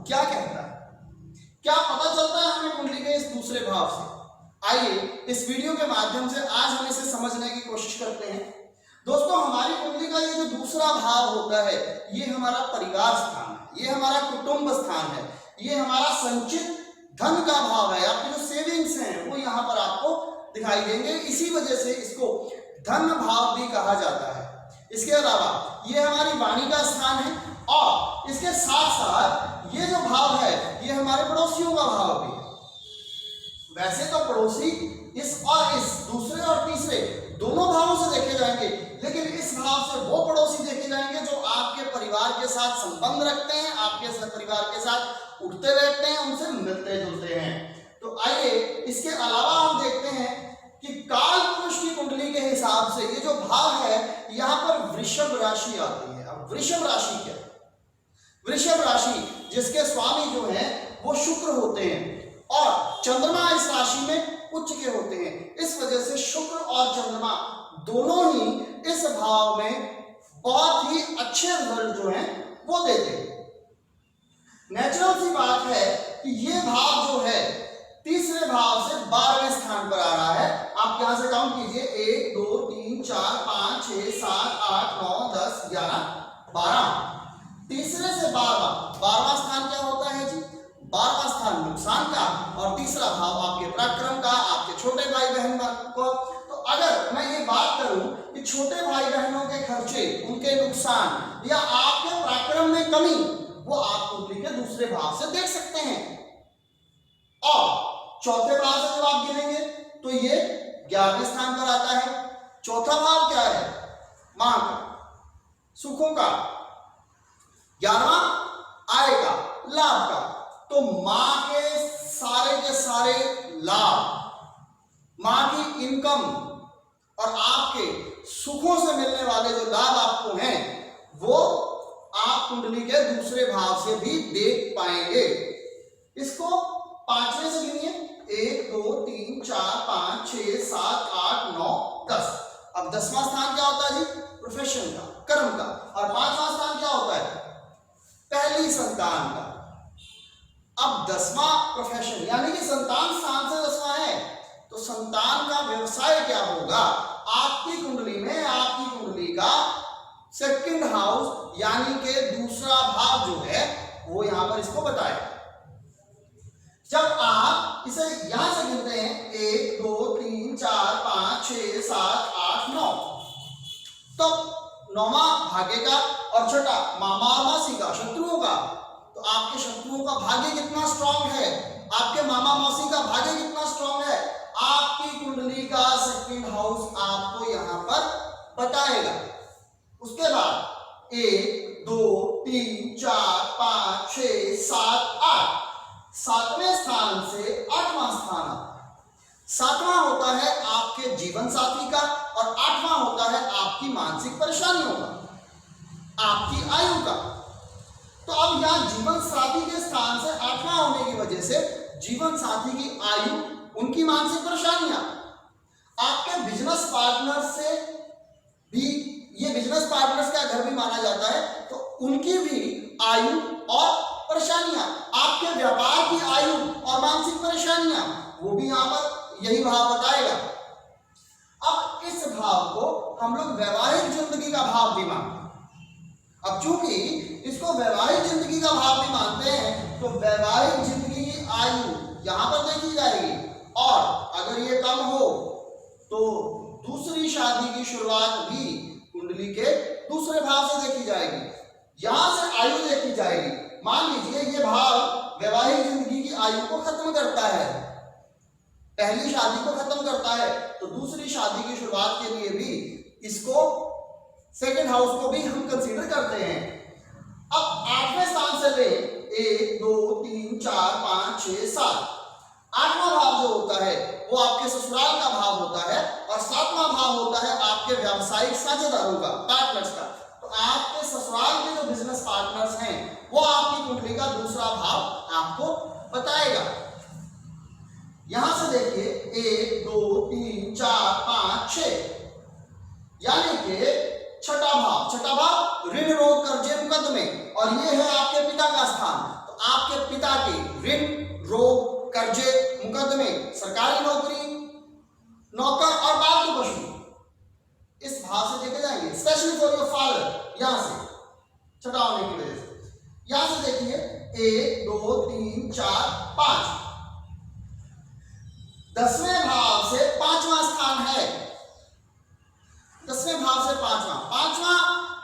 क्या कहता है, क्या पता चलता है हमें कुंडली के इस दूसरे भाव से? आइए इस वीडियो के माध्यम से आज हम इसे समझने की कोशिश करते हैं। दोस्तों, हमारी कुंडली का ये जो दूसरा भाव होता है, ये हमारा परिवार स्थान है, ये हमारा कुटुंब स्थान है, ये हमारा संचित धन का भाव है। आपके जो सेविंग्स हैं वो यहाँ पर आपको दिखाई देंगे, इसी वजह से इसको धन भाव भी कहा जाता है। इसके अलावा ये हमारी वाणी का स्थान है और इसके साथ साथ ये जो भाव है ये हमारे पड़ोसियों का भाव भी है। वैसे तो पड़ोसी इस दूसरे और तीसरे दोनों भावों से देखे जाएंगे, लेकिन इस भाव से वो पड़ोसी देखे जाएंगे जो आपके परिवार के साथ संबंध रखते हैं, आपके परिवार के साथ उठते बैठते हैं, उनसे मिलते जुलते हैं। तो आइए इसके अलावा हम देखते हैं कि काल पुरुष की कुंडली के हिसाब से ये जो भाव है यहाँ पर वृषभ राशि आती है। अब वृषभ राशि क्या है? वृषभ राशि जिसके स्वामी जो है वो शुक्र होते हैं और चंद्रमा इस राशि में उच्च के होते हैं। इस वजह से शुक्र और चंद्रमा दोनों ही इस भाव में बहुत ही अच्छे रिजल्ट जो हैं वो देते हैं। नेचुरल सी बात है कि ये भाव जो है तीसरे भाव से 12वें स्थान पर आ रहा है। आप यहां से काउंट कीजिए, 1 2 3 4 5 6 7 8 9 10 11 12। तीसरे से 12वां स्थान क्या होता है जी? 12वां स्थान नुकसान का और तीसरा भाव आपके पराक्रम का, आपके छोटे भाई बहन को। तो अगर मैं ये बात करूं कि छोटे भाई बहनों के खर्चे, उनके नुकसान या आपके पराक्रम में कमी, वो आप कुंडली के दूसरे भाव से देख सकते हैं। और चौथे भाव से जब आप गिनेंगे तो ये 11वें स्थान पर आता है। चौथा भाव क्या है? मां का, सुखों का। 11वां आय का, लाभ का। तो मां के सारे लाभ, मां की इनकम और आपके सुखों से मिलने वाले जो लाभ आपको हैं वो आप कुंडली के दूसरे भाव से भी देख पाएंगे। इसको 5वें से गिनिए, 1 2 3 4 5 6 7 8 9 10। अब 10वां स्थान क्या होता है जी? प्रोफेशन का, कर्म का। और 5वां स्थान क्या होता है? पहली संतान का। अब 10वां प्रोफेशन यानी कि संतान स्थान से 10वां है, तो संतान का व्यवसाय क्या होगा? आपकी कुंडली में आपकी कुंडली का सेकंड हाउस यानी कि दूसरा भाव जो है वो यहां पर इसको बताएगा। जब आप इसे यहां से गिनते हैं 1 2 3 4 5 6 7 8 9, तो 9वां भाग्य का और छठा मामा मासी का, शत्रुओं का। तो आपके शत्रुओं का भाग्य कितना स्ट्रांग है, आपके मामा मौसी का भाग्य कितना स्ट्रांग है, आपकी कुंडली का सेकंड हाउस आपको यहां पर बताएगा। उसके बाद 1 2 3 4 5 6 7 8, 7वें स्थान से 8वां स्थान आता है। 7वां होता है आपके जीवन साथी का और 8वां होता है आपकी मानसिक परेशानियों का, आपकी आयु का। तो अब यहां जीवन साथी के स्थान से 8वां होने की वजह से जीवन साथी की आयु, उनकी मानसिक परेशानियां, आपके बिजनेस पार्टनर से भी, ये बिजनेस पार्टनर्स का घर भी माना जाता है, तो उनकी भी आयु और परेशानियां, आपके व्यापार की आयु और मानसिक परेशानियां, वो भी यहां पर यही भाव बताएगा। अब इस भाव को हम लोग वैवाहिक जिंदगी का भाव भी मानते हैं। अब चूंकि इसको वैवाहिक जिंदगी का भाव भी मानते हैं, तो वैवाहिक जिंदगी की आयु यहां पर देखी जाएगी और अगर ये कम हो तो दूसरी शादी की शुरुआत भी कुंडली के दूसरे भाव से देखी जाएगी। यहां से आयु देखी जाएगी। मान लीजिए ये भाव वैवाहिक जिंदगी की आयु को खत्म करता है, पहली शादी को खत्म करता है, तो दूसरी शादी की शुरुआत के लिए भी इसको सेकंड हाउस को भी हम कंसीडर करते हैं। अब 8वें स्थान से ले 1 2 3 4 5 6 7, 8वां भाव जो होता है वो आपके ससुराल का भाव होता है और 7वां भाव होता है आपके व्यावसायिक साझेदारों का, पार्टनर्स का। तो आपके ससुराल के जो बिजनेस पार्टनर्स हैं वो आपकी कुंडली का दूसरा भाव आपको बताएगा। यहां से देखिए 1 2 3 4 5 6, यानी कि छठा भाव ऋण रोग कर्जे मुकदमे, और ये है आपके पिता का स्थान। तो आपके पिता के ऋण, रोग, कर्जे, मुकदमे, सरकारी नौकरी, नौकर और पालतू पशु इस भाव से देखे जाएंगे। स्पेशली फॉर योर फादर, यहां से छठा होने की वजह से। यहां से देखिए 1 2 3 4 5, 10वें भाव से 5वां स्थान है। 10वें भाव से 5वां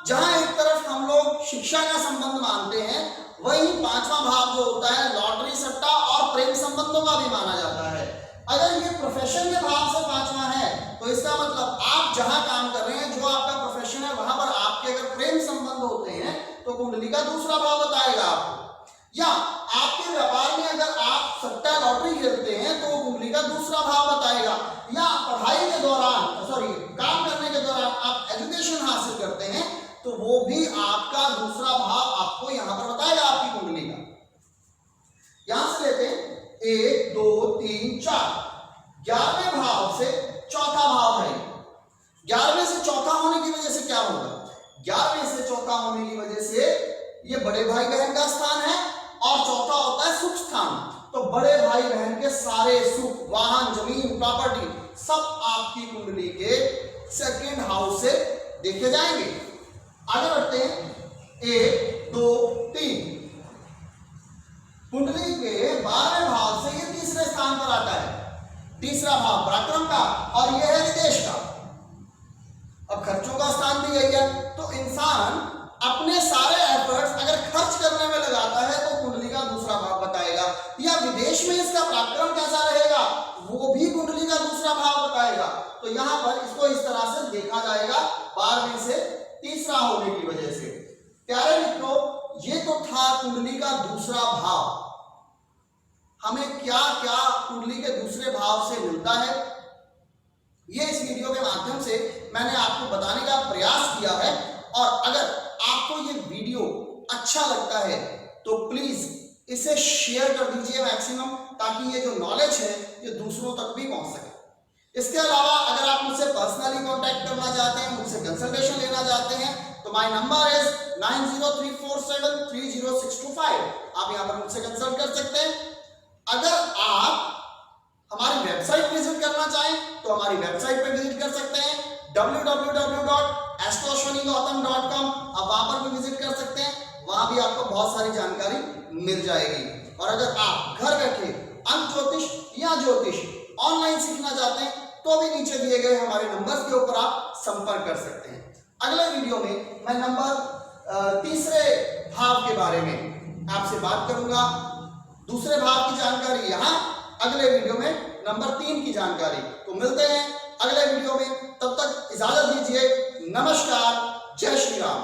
जहां एक तरफ हम लोग शिक्षा का संबंध मानते हैं, वहीं 5वां भाव जो होता है लॉटरी, सट्टा और प्रेम संबंधों का भी माना जाता है। अगर ये प्रोफेशन के भाव से 5वां है तो इसका मतलब आप जहां काम कर रहे हैं, जो आपका प्रोफेशन है, वहां पर आपके अगर प्रेम संबंध होते हैं तो कुंडली का दूसरा भाव बताएगा आपको। या आपके व्यापार में अगर आप सट्टा, लॉटरी खेलते हैं तो कुंडली का दूसरा भाव बताएगा। या पढ़ाई के दौरान, काम करने के दौरान आप एजुकेशन हासिल करते हैं तो वो भी आपका दूसरा भाव आपको यहां पर बताएगा आपकी कुंडली का। यहां से लेते हैं 1 2 3 4, 11वें भाव से चौथा भाव है। 11वें से चौथा होने की वजह से क्या होगा? 11वें से चौथा होने की वजह से ये बड़े भाई बहन का स्थान है और चौथा होता है सुख स्थान। तो बड़े भाई बहन के सारे सुख, वाहन, जमीन, प्रॉपर्टी सब आपकी कुंडली के सेकंड हाउस से देखे जाएंगे। आगे बढ़ते हैं 1 2 3, कुंडली के 12वें भाव से ये तीसरे स्थान पर आता है। तीसरा भाव पराक्रम का और यह है विदेश का। अब खर्चों का स्थान भी यही है, तो इंसान अपने सारे एफर्ट्स अगर खर्च करने में लगाता है तो कुंडली का दूसरा भाव बताएगा। या विदेश में इसका पराक्रम कैसा रहेगा वो भी कुंडली का दूसरा भाव बताएगा। तो यहां पर इसको इस तरह से देखा जाएगा 12वें से तीसरा होने की वजह से। प्यारे मित्रों, ये तो था कुंडली का दूसरा भाव। हमें क्या क्या कुंडली के दूसरे भाव से मिलता है, ये इस वीडियो के माध्यम से मैंने आपको बताने का प्रयास किया है। और अगर आपको ये वीडियो अच्छा लगता है तो प्लीज इसे शेयर कर दीजिए मैक्सिमम, ताकि ये जो नॉलेज है ये दूसरों तक भी पहुंच सके। इसके अलावा अगर आप मुझसे पर्सनली कांटेक्ट करना चाहते हैं, मुझसे कंसल्टेशन लेना चाहते हैं, तो माय नंबर इज 9034730625। आप यहां पर मुझसे कंसल्ट कर सकते हैं। अगर आप हमारी वेबसाइट विजिट करना चाहें तो हमारी वेबसाइट पर विजिट कर सकते हैं www.astroashwinigautam.com। आप वहां पर भी विजिट कर सकते हैं, वहां भी आपको बहुत सारी जानकारी मिल जाएगी। और अगर आप घर बैठे अंक ज्योतिष या ज्योतिष ऑनलाइन सीखना चाहते हैं तो भी नीचे दिए गए हमारे नंबर्स के ऊपर आप संपर्क कर सकते हैं। अगले वीडियो में मैं नंबर तीसरे भाव के बारे में आपसे बात करूंगा। दूसरे भाव की जानकारी यहां, अगले वीडियो में नंबर 3 की जानकारी। तो मिलते हैं अगले वीडियो में, तब तक इजाजत दीजिए। नमस्कार, जय श्री राम।